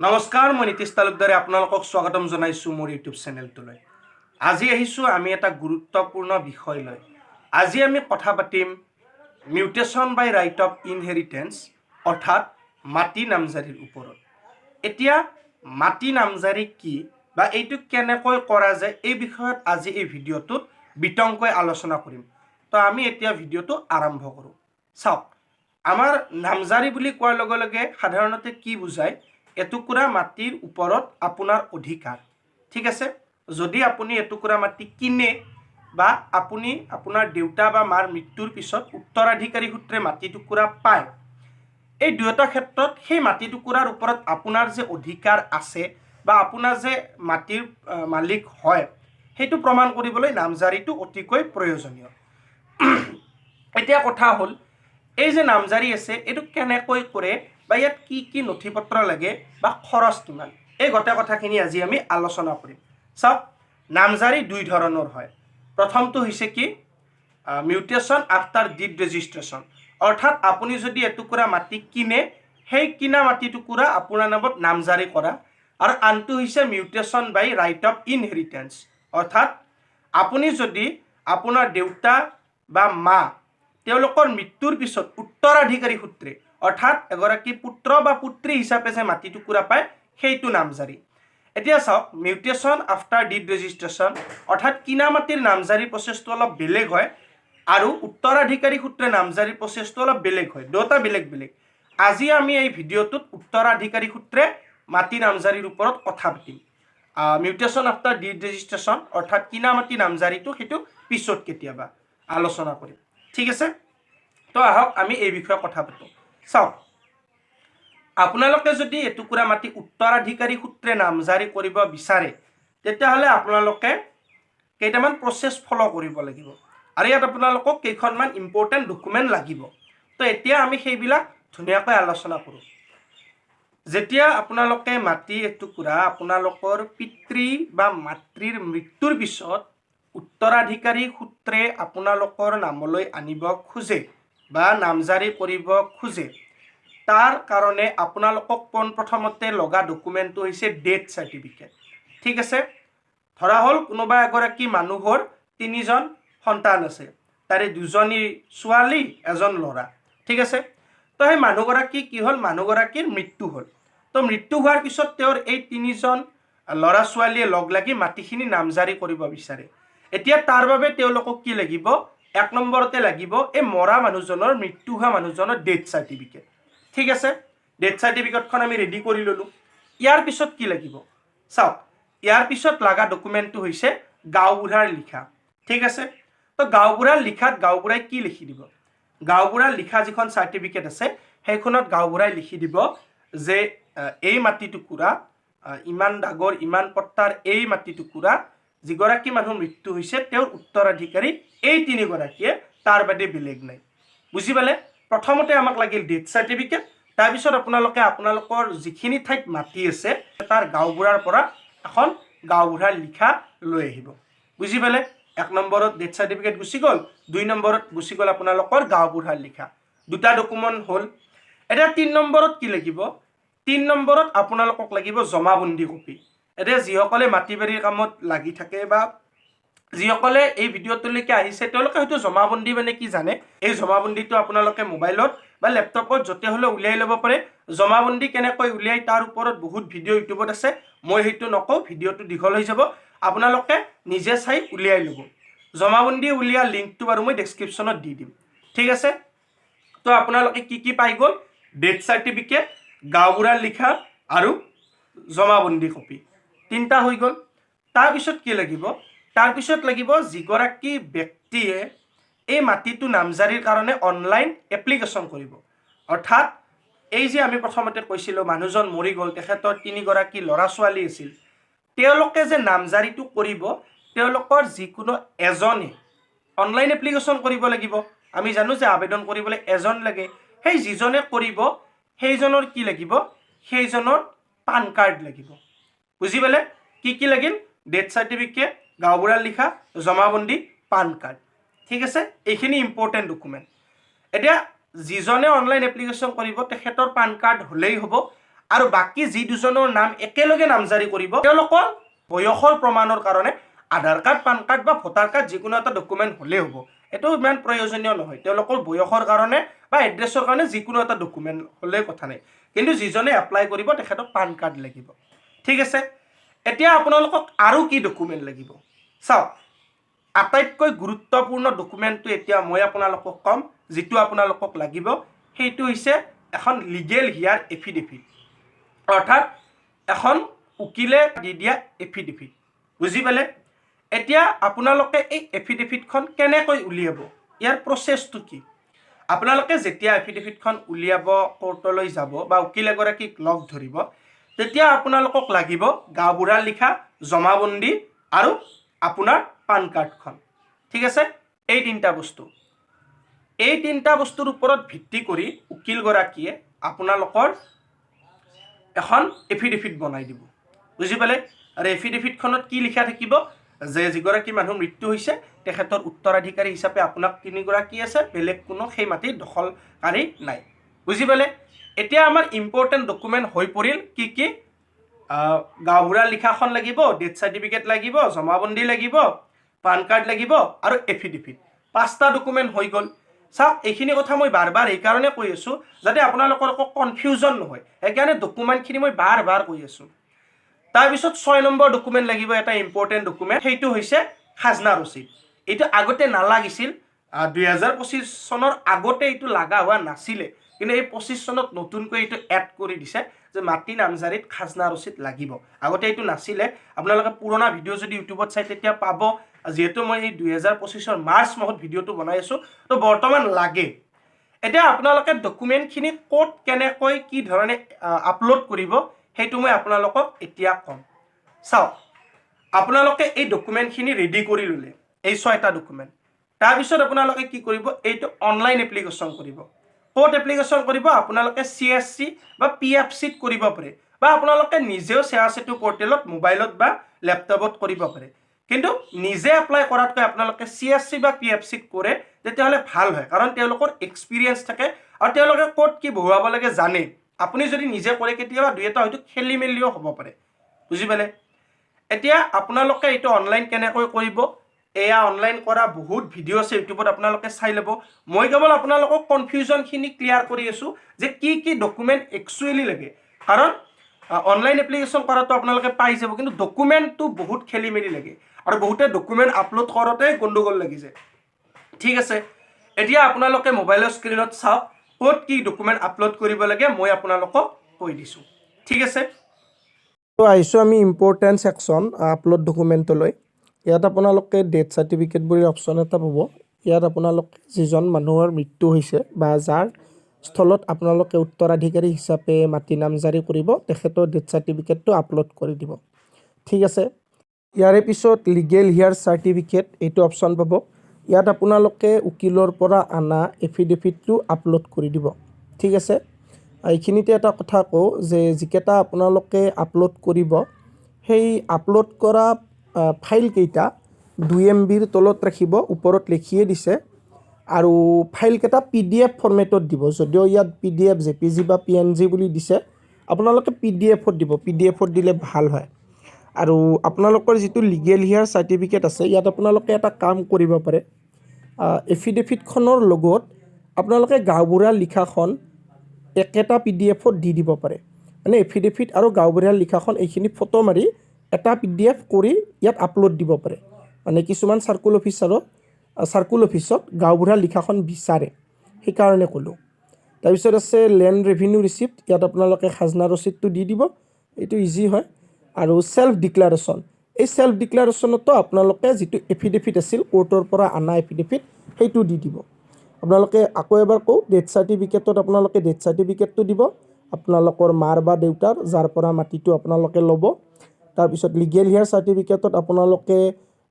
নমস্কাৰ মই নীতিশ তালুকদাৰে আপোনালোকক স্বাগতম জনাইছোঁ মোৰ ইউটিউব চেনেলটোলৈ। আজি আহিছোঁ আমি এটা গুৰুত্বপূৰ্ণ বিষয় লৈ। আজি আমি কথা পাতিম mutation by right of inheritance অৰ্থাৎ মাটি নামজাৰিৰ ওপৰত। এতিয়া মাটি নামজাৰি কি বা এইটো কেনেকৈ কৰা যায় এই বিষয়ত আজি এই ভিডিঅ'টোত বিতংকৈ আলোচনা কৰিম। তো আমি এতিয়া ভিডিঅ'টো আৰম্ভ কৰোঁ। চাওক, আমাৰ নামজাৰি বুলি কোৱাৰ লগে লগে সাধাৰণতে কি বুজায়? এটুকুৰা মাটিৰ ওপৰত আপোনাৰ অধিকাৰ। ঠিক আছে, যদি আপুনি এটুকুৰা মাটি কিনে বা আপুনি আপোনাৰ দেউতা বা মাৰ মৃত্যুৰ পিছত উত্তৰাধিকাৰী সূত্ৰে মাটি টুকুৰা পায়, এই দুয়োটা ক্ষেত্ৰত সেই মাটি টুকুৰাৰ ওপৰত আপোনাৰ যে অধিকাৰ আছে বা আপোনাৰ যে মাটিৰ মালিক হয় সেইটো প্ৰমাণ কৰিবলৈ নামজাৰিটো অতিকৈ প্ৰয়োজনীয়। এতিয়া কথা হ'ল, এই যে নামজাৰি আছে এইটো কেনেকৈ কৰে বা ইয়াত কি কি নথি পত্ৰ লাগে বা খৰচ কিমান, এই গোটেই কথাখিনি আজি আমি আলোচনা কৰিম। চাওক, নামজাৰি দুই ধৰণৰ হয়। প্ৰথমটো হৈছে কি মিউটেশ্যন আফটাৰ ডিড ৰেজিষ্ট্ৰেশ্যন, অৰ্থাৎ আপুনি যদি এটুকুৰা মাটি কিনে সেই কিনা মাটি টুকুৰা আপোনাৰ নামত নামজাৰি কৰা। আৰু আনটো হৈছে mutation by right of inheritance, অৰ্থাৎ আপুনি যদি আপোনাৰ দেউতা বা মা তেওঁলোকৰ মৃত্যুৰ পিছত উত্তৰাধিকাৰী সূত্ৰে অৰ্থাৎ এগৰাকী পুত্ৰ বা পুত্ৰী হিচাপে যে মাটি টুকুৰা পায় সেইটো নামজাৰি। এতিয়া চাওক, মিউটেশ্যন আফটাৰ ডিড ৰেজিষ্ট্ৰেশ্যন অৰ্থাৎ কিনা মাটিৰ নামজাৰি প্ৰচেছটো অলপ বেলেগ হয় আৰু উত্তৰাধিকাৰী সূত্ৰে নামজাৰি প্ৰচেছটো অলপ বেলেগ হয়, দুটা বেলেগ বেলেগ। আজি আমি এই ভিডিঅ'টোত উত্তৰাধিকাৰী সূত্ৰে মাটি নামজাৰিৰ ওপৰত কথা পাতিম। মিউটেশ্যন আফটাৰ ডিড ৰেজিষ্ট্ৰেশ্যন অৰ্থাৎ কিনা মাটি নামজাৰিটো সেইটো পিছত কেতিয়াবা আলোচনা কৰিম। ঠিক আছে, তো আহক আমি এই বিষয়ে কথা পাতোঁ। চাওক, আপোনালোকে যদি এটুকুৰা মাটি উত্তৰাধিকাৰী সূত্ৰে নামজাৰি কৰিব বিচাৰে তেতিয়াহ'লে আপোনালোকে কেইটামান প্ৰচেছ ফ'ল' কৰিব লাগিব আৰু ইয়াত আপোনালোকক কেইখনমান ইম্পৰ্টেণ্ট ডকুমেণ্ট লাগিব। তো এতিয়া আমি সেইবিলাক ধুনীয়াকৈ আলোচনা কৰোঁ। যেতিয়া আপোনালোকে মাটি এটুকুৰা আপোনালোকৰ পিতৃ বা মাতৃৰ মৃত্যুৰ পিছত উত্তৰাধিকাৰী সূত্ৰে আপোনালোকৰ নামলৈ আনিব খোজে বা নামজাৰি কৰিব খোজে, তাৰ কাৰণে আপোনালোকক পোনপ্ৰথমতে লগা ডকুমেণ্টটো হৈছে ডেথ চাৰ্টিফিকেট। ঠিক আছে, ধৰা হ'ল কোনোবা এগৰাকী মানুহৰ 3জন সন্তান আছে, তাৰে 2জনী ছোৱালী 1জন ল'ৰা। ঠিক আছে, তো সেই মানুহগৰাকী কি হ'ল, মানুহগৰাকীৰ মৃত্যু হ'ল। তো মৃত্যু হোৱাৰ পিছত তেওঁৰ এই 3জন ল'ৰা ছোৱালীয়ে লগ লাগি মাটিখিনি নামজাৰি কৰিব বিচাৰে। এতিয়া তাৰ বাবে তেওঁলোকক কি লাগিব? 1 নম্বৰতে লাগিব এই মৰা মানুহজনৰ, মৃত্যু হোৱা মানুহজনৰ ডেথ চাৰ্টিফিকেট। ঠিক আছে, ডেথ চাৰ্টিফিকেটখন আমি ৰেডি কৰি ল'লোঁ। ইয়াৰ পিছত কি লাগিব? চাওক, ইয়াৰ পিছত লগা ডকুমেণ্টটো হৈছে গাঁওবুঢ়াৰ লিখা। ঠিক আছে, তো গাঁওবুঢ়াৰ লিখাত গাঁওবুঢ়াই কি লিখি দিব? গাঁওবুঢ়াৰ লিখা যিখন চাৰ্টিফিকেট আছে সেইখনত গাঁওবুঢ়াই লিখি দিব যে এই মাটি টুকুৰা ইমান ডাগৰ ইমান পট্টাৰ এই মাটি টুকুৰা যিগৰাকী মানুহ মৃত্যু হৈছে তেওঁৰ উত্তৰাধিকাৰী এই 3গৰাকীয়ে, তাৰ বাদে বেলেগ নাই। বুজি পালে? প্ৰথমতে আমাক লাগিল ডেথ চাৰ্টিফিকেট, তাৰপিছত আপোনালোকে আপোনালোকৰ যিখিনি ঠাইত মাটি আছে তাৰ গাঁওবুঢ়াৰ পৰা এখন গাঁওবুঢ়াৰ লিখা লৈ আহিব। বুজি পালে? 1 নম্বৰত ডেথ চাৰ্টিফিকেট গুচি গ'ল, 2 নম্বৰত গুচি গ'ল আপোনালোকৰ গাঁওবুঢ়াৰ লিখা। দুটা ডকুমেণ্ট হ'ল। এতিয়া 3 নম্বৰত কি লাগিব? 3 নম্বৰত আপোনালোকক লাগিব জমাবন্দী কপি। এতিয়া যিসকলে মাটি বাৰীৰ কামত লাগি থাকে বা যিসকলে এই ভিডিঅ'টোলৈকে আহিছে তেওঁলোকে হয়তো জমাবন্দী মানে কি জানে। এই জমাবন্দীটো আপোনালোকে মোবাইলত বা লেপটপত য'তে হ'লেও উলিয়াই ল'ব পাৰে। জমাবন্দী কেনেকৈ উলিয়াই তাৰ ওপৰত বহুত ভিডিঅ' ইউটিউবত আছে, মই সেইটো নকওঁ, ভিডিঅ'টো দীঘল হৈ যাব, আপোনালোকে নিজে চাই উলিয়াই ল'ব। জমাবন্দী উলিওৱা লিংকটো বাৰু মই ডেছক্ৰিপশ্যনত দি দিম। ঠিক আছে, তো আপোনালোকে কি কি পাই গ'ল? ডেথ চাৰ্টিফিকেট, গাঁওবুঢ়াৰ লিখা আৰু জমাবন্দী কপি, 3টা হৈ গ'ল। তাৰপিছত কি লাগিব? তাৰপিছত লাগিব যিগৰাকী ব্যক্তিয়ে এই মাটিটো নামজাৰিৰ কাৰণে অনলাইন এপ্লিকেশ্যন কৰিব। অৰ্থাৎ এই যে আমি প্ৰথমতে কৈছিলোঁ মানুহজন মৰি গ'ল, তেখেতৰ 3গৰাকী ল'ৰা ছোৱালী আছিল, তেওঁলোকে যে নামজাৰিটো কৰিব তেওঁলোকৰ যিকোনো এজনে অনলাইন এপ্লিকেশ্যন কৰিব লাগিব। আমি জানো যে আবেদন কৰিবলৈ এজন লাগে। সেই যিজনে কৰিব সেইজনৰ কি লাগিব? সেইজনৰ পান কাৰ্ড লাগিব। বুজি পালে? কি কি লাগিল? ডেথ চাৰ্টিফিকেট, গাঁওবুঢ়াৰ লিখা, জমাবন্দী, পান কাৰ্ড। ঠিক আছে, এইখিনি ইম্পৰ্টেণ্ট ডকুমেণ্ট। এতিয়া যিজনে অনলাইন এপ্লিকেশ্যন কৰিব তেখেতৰ পান কাৰ্ড হ'লেই হ'ব আৰু বাকী যি দুজনৰ নাম একেলগে নামজাৰি কৰিব তেওঁলোকৰ বয়সৰ প্ৰমাণৰ কাৰণে আধাৰ কাৰ্ড পান কাৰ্ড বা ভোটাৰ কাৰ্ড যিকোনো এটা ডকুমেণ্ট হ'লেই হ'ব এইটো ইমান প্ৰয়োজনীয় নহয় তেওঁলোকৰ বয়সৰ কাৰণে বা এড্ৰেছৰ কাৰণে যিকোনো এটা ডকুমেণ্ট হ'লেই কথা নাই কিন্তু যিজনে এপ্লাই কৰিব তেখেতক পান কাৰ্ড লাগিব ঠিক আছে এতিয়া আপোনালোকক আৰু কি ডকুমেণ্ট লাগিব চাওক আটাইতকৈ গুৰুত্বপূৰ্ণ ডকুমেণ্টটো এতিয়া মই আপোনালোকক ক'ম যিটো আপোনালোকক লাগিব সেইটো হৈছে এখন লিগেল হিয়াৰ এফিডেভিট অৰ্থাৎ এখন উকিলে দি দিয়া এফিডেভিট বুজি পালে এতিয়া আপোনালোকে এই এফিডেভিটখন কেনেকৈ উলিয়াব ইয়াৰ প্ৰচেছটো কি আপোনালোকে যেতিয়া এফিডেভিটখন উলিয়াব কোৰ্টলৈ যাব বা উকিল এগৰাকীক লগ ধৰিব তেতিয়া আপোনালোকক লাগিব গাঁওবুঢ়াৰ লিখা জমাবন্দী আৰু আপোনাৰ পান কাৰ্ডখন ঠিক আছে এই তিনিটা বস্তুৰ ওপৰত ভিত্তি কৰি উকিলগৰাকীয়ে আপোনালোকৰ এখন এফিডেভিট বনাই দিব বুজি পালে আৰু এফিডেভিটখনত কি লিখা থাকিব যে যিগৰাকী মানুহ মৃত্যু হৈছে তেখেতৰ উত্তৰাধিকাৰী হিচাপে আপোনাক তিনিগৰাকী আছে বেলেগ কোনো সেই মাটিৰ দখলকাৰী নাই বুজি পালে এতিয়া আমাৰ ইম্পৰ্টেণ্ট ডকুমেণ্ট হৈ পৰিল কি কি গাঁওবুঢ়াৰ লিখাখন লাগিব ডেথ চাৰ্টিফিকেট লাগিব জমাবন্দী লাগিব পান কাৰ্ড লাগিব আৰু এফিডেভিট 5টা ডকুমেণ্ট হৈ গ'ল চাওক এইখিনি কথা মই বাৰ বাৰ এইকাৰণে কৈ আছোঁ যাতে আপোনালোকৰ একো কনফিউজন নহয় সেইকাৰণে ডকুমেণ্টখিনি মই বাৰ বাৰ কৈ আছোঁ তাৰপিছত 6 নম্বৰ ডকুমেণ্ট লাগিব এটা ইম্পৰ্টেণ্ট ডকুমেণ্ট সেইটো হৈছে খাজনা ৰচিদ এইটো আগতে নালাগিছিল 2025 চনৰ আগতে এইটো লগা হোৱা নাছিলে কিন্তু এই 25 চনত নতুনকৈ এইটো এড কৰি দিছে যে মাটি নামজাৰিত খাজনা ৰচিদ লাগিব আগতে এইটো নাছিলে আপোনালোকে পুৰণা ভিডিঅ' যদি ইউটিউবত চাই তেতিয়া পাব যেহেতু মই এই 2025 মাৰ্চ মাহত ভিডিঅ'টো বনাই আছোঁ তো বৰ্তমান লাগে এতিয়া আপোনালোকে ডকুমেণ্টখিনি ক'ত কেনেকৈ কি ধৰণে আপলোড কৰিব সেইটো মই আপোনালোকক এতিয়া ক'ম চাওক আপোনালোকে এই ডকুমেণ্টখিনি ৰেডি কৰি ল'লে এই 6টা ডকুমেণ্ট তাৰপিছত আপোনালোকে কি কৰিব এইটো অনলাইন এপ্লিকেশ্যন কৰিব ক'ত এপ্লিকেশ্যন কৰিব আপোনালোকে CSC বা PFCত কৰিব পাৰে বা আপোনালোকে নিজেও CSC পৰ্টেলত মোবাইলত বা লেপটপত কৰিব পাৰে কিন্তু নিজে এপ্লাই কৰাতকৈ আপোনালোকে CSC বা PFCত কৰে তেতিয়াহ'লে ভাল হয় কাৰণ তেওঁলোকৰ এক্সপিৰিয়েঞ্চ থাকে আৰু তেওঁলোকে ক'ত কি বহুৱাব লাগে জানে আপুনি যদি নিজে কৰে কেতিয়াবা দুই এটা হয়তো খেলি মেলিও হ'ব পাৰে বুজি পালে এতিয়া আপোনালোকে এইটো অনলাইন কেনেকৈ কৰিব এয়া অনলাইন কৰা বহুত ভিডিঅ' আছে ইউটিউবত আপোনালোকে চাই ল'ব মই কেৱল আপোনালোকক কনফিউজনখিনি ক্লিয়াৰ কৰি আছোঁ যে কি কি ডকুমেণ্ট একচুৱেলি লাগে কাৰণ অনলাইন এপ্লিকেশ্যন কৰাটো আপোনালোকে পাই যাব কিন্তু ডকুমেণ্টটো বহুত খেলি মেলি লাগে আৰু বহুতে ডকুমেণ্ট আপলোড কৰোঁতে গণ্ডগোল লাগি যায় ঠিক আছে এতিয়া আপোনালোকে মোবাইলৰ স্ক্ৰীণত চাওক ক'ত কি ডকুমেণ্ট আপলোড কৰিব লাগে মই আপোনালোকক কৈ দিছোঁ ঠিক আছে তো আহিছোঁ আমি ইম্পৰ্টেণ্ট ছেকশ্যন আপলোড ডকুমেণ্টলৈ ইয়াত আপোনালোকে ডেথ চাৰ্টিফিকেট বুলি অপশ্যন এটা পাব ইয়াত আপোনালোকে যিজন মানুহৰ মৃত্যু হৈছে বা যাৰ স্থলত আপোনালোকে উত্তৰাধিকাৰী হিচাপে মাটি নামজাৰি কৰিব তেখেতৰ ডেথ চাৰ্টিফিকেটটো আপলোড কৰি দিব ঠিক আছে ইয়াৰে পিছত লিগেল হিয়াৰ চাৰ্টিফিকেট এইটো অপশ্যন পাব ইয়াত আপোনালোকে উকিলৰ পৰা অনা এফিডেভিটটো আপলোড কৰি দিব ঠিক আছে এইখিনিতে এটা কথা কওঁ যে যিকেইটা আপোনালোকে আপলোড কৰিব সেই আপলোড কৰা ফাইলকেইটা 2 MBৰ তলত ৰাখিব ওপৰত লিখিয়ে দিছে আৰু ফাইলকেইটা PDF ফৰ্মেটত দিব যদিও ইয়াত PDF JPG বা PNG বুলি দিছে আপোনালোকে PDFত দিব PDFত দিলে ভাল হয় আৰু আপোনালোকৰ যিটো লিগেল হিয়াৰ চাৰ্টিফিকেট আছে ইয়াত আপোনালোকে এটা কাম কৰিব পাৰে এফিডেভিটখনৰ লগত আপোনালোকে গাঁওবুঢ়াৰ লিখাখন একেটা PDFত দি দিব পাৰে মানে এফিডেভিট আৰু গাঁওবুঢ়াৰ লিখাখন এইখিনি ফটো মাৰি এটা PDF কৰি ইয়াত আপলোড দিব পাৰে মানে কিছুমান চাৰ্কুল অফিচত গাঁওবুঢ়াৰ লিখাখন বিচাৰে সেইকাৰণে ক'লোঁ তাৰপিছত আছে লেণ্ড ৰেভিনিউ ৰিচিপ্ট ইয়াত আপোনালোকে খাজনা ৰচিদটো দি দিব এইটো ইজি হয় আৰু সেল্ফ ডিক্লাৰেশ্যন এই সেল্ফ ডিক্লাৰেশ্যনতো আপোনালোকে যিটো এফিডেভিট আছিল কোৰ্টৰ পৰা অনা এফিডেভিট সেইটো দি দিব আপোনালোকে আকৌ এবাৰ কওঁ ডেথ চাৰ্টিফিকেটত আপোনালোকে ডেথ চাৰ্টিফিকেটটো দিব আপোনালোকৰ মাৰ বা দেউতাৰ যাৰ পৰা মাটিটো আপোনালোকে ল'ব তাৰপিছত লিগেল হিয়াৰ চাৰ্টিফিকেটত আপোনালোকে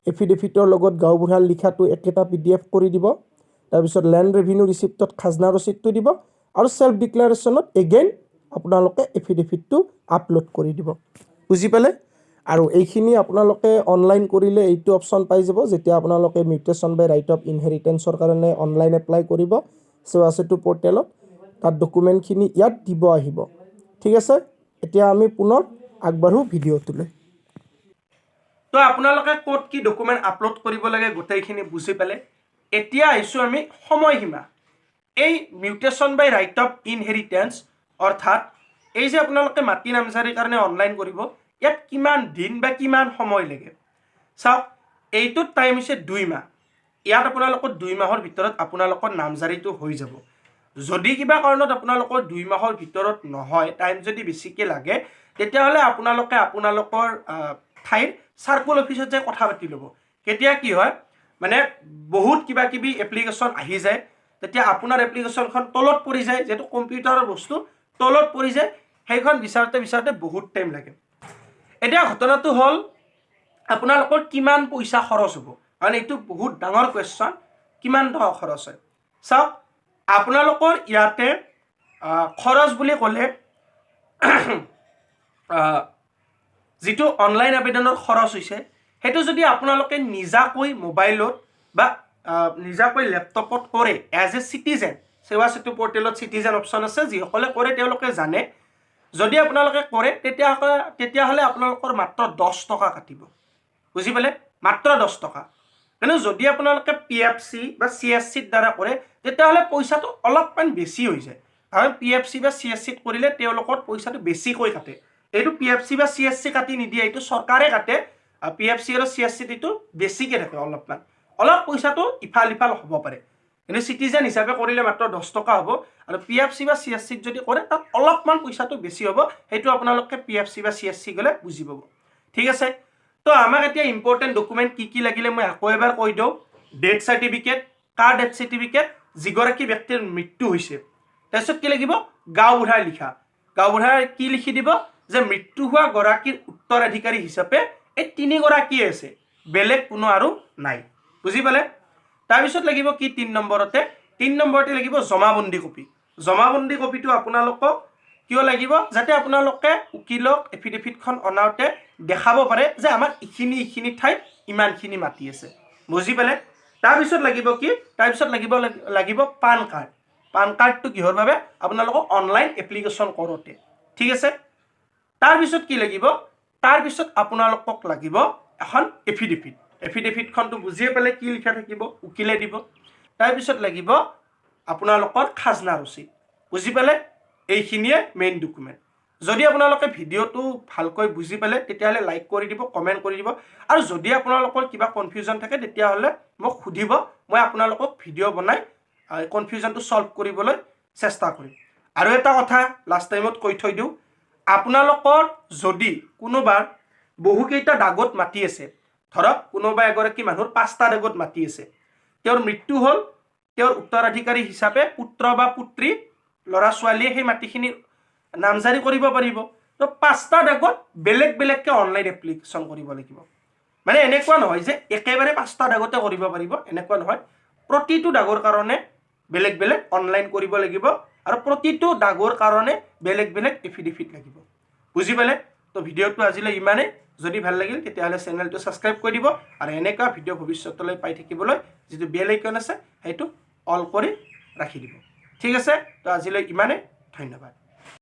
এফিডেভিটৰ লগত গাঁওবুঢ়াৰ লিখাটো একেটা PDF কৰি দিব তাৰপিছত লেণ্ড ৰেভিনিউ ৰিচিপ্টত খাজনা ৰচিদটো দিব আৰু সেল্ফ ডিক্লাৰেশ্যনত এগেইন আপোনালোকে এফিডেভিটটো আপলোড কৰি দিব বুজি পালে আৰু এইখিনি আপোনালোকে অনলাইন কৰিলে এইটো অপশ্যন পাই যাব যেতিয়া আপোনালোকে মিউটেশ্যন বাই ৰাইট অফ ইনহেৰিটেঞ্চৰ কাৰণে অনলাইন এপ্লাই কৰিব CSC পৰ্টেলত তাত ডকুমেণ্টখিনি ইয়াত দিব আহিব ঠিক আছে এতিয়া আমি পুনৰ আগবাঢ়ো ভিডিঅ'টোলৈ। তো আপোনালোকে ক'ত কি ডকুমেণ্ট আপলোড কৰিব লাগে গোটেইখিনি বুজি পালে। এতিয়া আহিছোঁ আমি সময়সীমা। এই mutation by right of inheritance অৰ্থাৎ এই যে আপোনালোকে মাটি নামজাৰিৰ কাৰণে অনলাইন কৰিব, ইয়াত কিমান দিন বা কিমান সময় লাগে চাওক। এইটোত টাইম হৈছে 2 মাহ। ইয়াত আপোনালোকৰ 2 মাহৰ ভিতৰত আপোনালোকৰ নামজাৰিটো হৈ যাব। যদি কিবা কাৰণত আপোনালোকৰ 2 মাহৰ ভিতৰত নহয়, টাইম যদি বেছিকৈ লাগে, তেতিয়াহ'লে আপোনালোকে আপোনালোকৰ ঠাইৰ চাৰ্কল অফিচত যাই কথা পাতি ল'ব। কেতিয়া কি হয় মানে বহুত কিবা কিবি এপ্লিকেশ্যন আহি যায়, তেতিয়া আপোনাৰ এপ্লিকেশ্যনখন তলত পৰি যায়, যিহেতু কম্পিউটাৰৰ বস্তু তলত পৰি যায়, সেইখন বিচাৰোঁতে বিচাৰোঁতে বহুত টাইম লাগে। এতিয়া ঘটনাটো হ'ল আপোনালোকৰ কিমান পইচা খৰচ হ'ব, কাৰণ এইটো বহুত ডাঙৰ কুৱেশ্যন, কিমান টকা খৰচ হয়। চাওক, আপোনালোকৰ ইয়াতে খৰচ বুলি ক'লে যিটো অনলাইন আবেদনৰ খৰচ হৈছে, সেইটো যদি আপোনালোকে নিজাকৈ মোবাইলত বা নিজাকৈ লেপটপত কৰে এজ এ চিটিজেন, সেৱা সেতু পৰ্টেলত চিটিজেন অপশ্যন আছে, যিসকলে কৰে তেওঁলোকে জানে। যদি আপোনালোকে কৰে তেতিয়াহ'লে আপোনালোকৰ মাত্ৰ 10 টকা কাটিব, বুজি পালে, মাত্ৰ 10 টকা। কিন্তু যদি আপোনালোকে PFC বা CSCৰ দ্বাৰা কৰে তেতিয়াহ'লে পইচাটো অলপমান বেছি হৈ যায়, কাৰণ PFC বা CSCত কৰিলে তেওঁলোকৰ পইচাটো বেছিকৈ কাটে। এইটো PFC বা CSC কাটি নিদিয়ে, এইটো চৰকাৰে কাটে। PFC আৰু CSCত এইটো বেছিকৈ থাকে, অলপ পইচাটো ইফাল সিফাল হ'ব পাৰে। কিন্তু চিটিজেন হিচাপে কৰিলে মাত্ৰ 10 টকা হ'ব, আৰু PFC বা CSCত যদি কৰে তাত অলপমান পইচাটো বেছি হ'ব। সেইটো আপোনালোকে PFC বা CSC গ'লে বুজি পাব, ঠিক আছে। তো আমাক এতিয়া ইম্পৰ্টেণ্ট ডকুমেণ্ট কি কি লাগিলে মই আকৌ এবাৰ কৈ দিওঁ। ডেথ চাৰ্টিফিকেট, কাৰ ডেথ চাৰ্টিফিকেট, যিগৰাকী ব্যক্তিৰ মৃত্যু হৈছে। তাৰপিছত কি লাগিব, গাঁওবুঢ়াৰ লিখা। গাঁওবুঢ়াৰ কি লিখি দিব যে মৃত্যু হোৱা গৰাকীৰ উত্তৰাধিকাৰী হিচাপে এই 3 গৰাকীয়ে আছে, বেলেগ কোনো আৰু নাই, বুজি পালে। তাৰপিছত লাগিব কি 3 নম্বৰতে লাগিব জমাবন্দী কপি। জমাবন্দী কপিটো আপোনালোকক কিয় লাগিব, যাতে আপোনালোকে উকিলক এফিডেভিটখন অনাওঁতে দেখাব পাৰে যে আমাৰ এইখিনি ঠাইত ইমানখিনি মাটি আছে, বুজি পালে। তাৰপিছত লাগিব কি, লাগিব পান কাৰ্ড। পান কাৰ্ডটো কিহৰ বাবে, আপোনালোকক অনলাইন এপ্লিকেশ্যন কৰোঁতে, ঠিক আছে। তাৰপিছত কি লাগিব, তাৰপিছত আপোনালোকক লাগিব এখন এফিডেভিট। এফিডেভিটখনটো বুজিয়ে পালে কি লিখা থাকিব, উকিলে দিব। তাৰপিছত লাগিব আপোনালোকৰ খাজনা ৰচিদ, বুজি পালে। এইখিনিয়ে মেইন ডকুমেণ্ট। যদি আপোনালোকে ভিডিঅ'টো ভালকৈ বুজি পালে তেতিয়াহ'লে লাইক কৰি দিব, কমেণ্ট কৰি দিব, আৰু যদি আপোনালোকৰ কিবা কনফিউজন থাকে তেতিয়াহ'লে মোক সুধিব, মই আপোনালোকক ভিডিঅ' বনাই কনফিউজনটো ছল্ভ কৰিবলৈ চেষ্টা কৰিম। আৰু এটা কথা লাষ্ট টাইমত কৈ থৈ দিওঁ, আপোনালোকৰ যদি কোনোবাৰ বহুকেইটা দাগত মাটি আছে, ধৰক কোনোবা এগৰাকী মানুহৰ 5টা দাগত মাটি আছে, তেওঁৰ মৃত্যু হ'ল, তেওঁৰ উত্তৰাধিকাৰী হিচাপে পুত্ৰ বা পুত্ৰী ল'ৰা ছোৱালীয়ে সেই মাটিখিনি নামজাৰি কৰিব পাৰিব। তো 5টা দাগত বেলেগ বেলেগকৈ অনলাইন এপ্লিকেশ্যন কৰিব লাগিব। মানে এনেকুৱা নহয় যে একেবাৰে 5টা দাগতে কৰিব পাৰিব, এনেকুৱা নহয়। প্ৰতিটো দাগৰ কাৰণে বেলেগ বেলেগ অনলাইন কৰিব লাগিব, আৰু প্ৰতিটো দাগৰ কাৰণে বেলেগ বেলেগ এফিডেভিট লাগিব, বুজি পালে। তো ভিডিঅ'টো আজিলৈ ইমানেই। যদি ভাল লাগিল তেতিয়াহ'লে চেনেলটো ছাবস্ক্ৰাইব কৰি দিব, আৰু এনেকুৱা ভিডিঅ' ভৱিষ্যতলৈ পাই থাকিবলৈ যিটো বেল আইকন আছে সেইটো অল কৰি ৰাখি দিব, ঠিক আছে। তো আজিলৈ ইমানেই, ধন্যবাদ।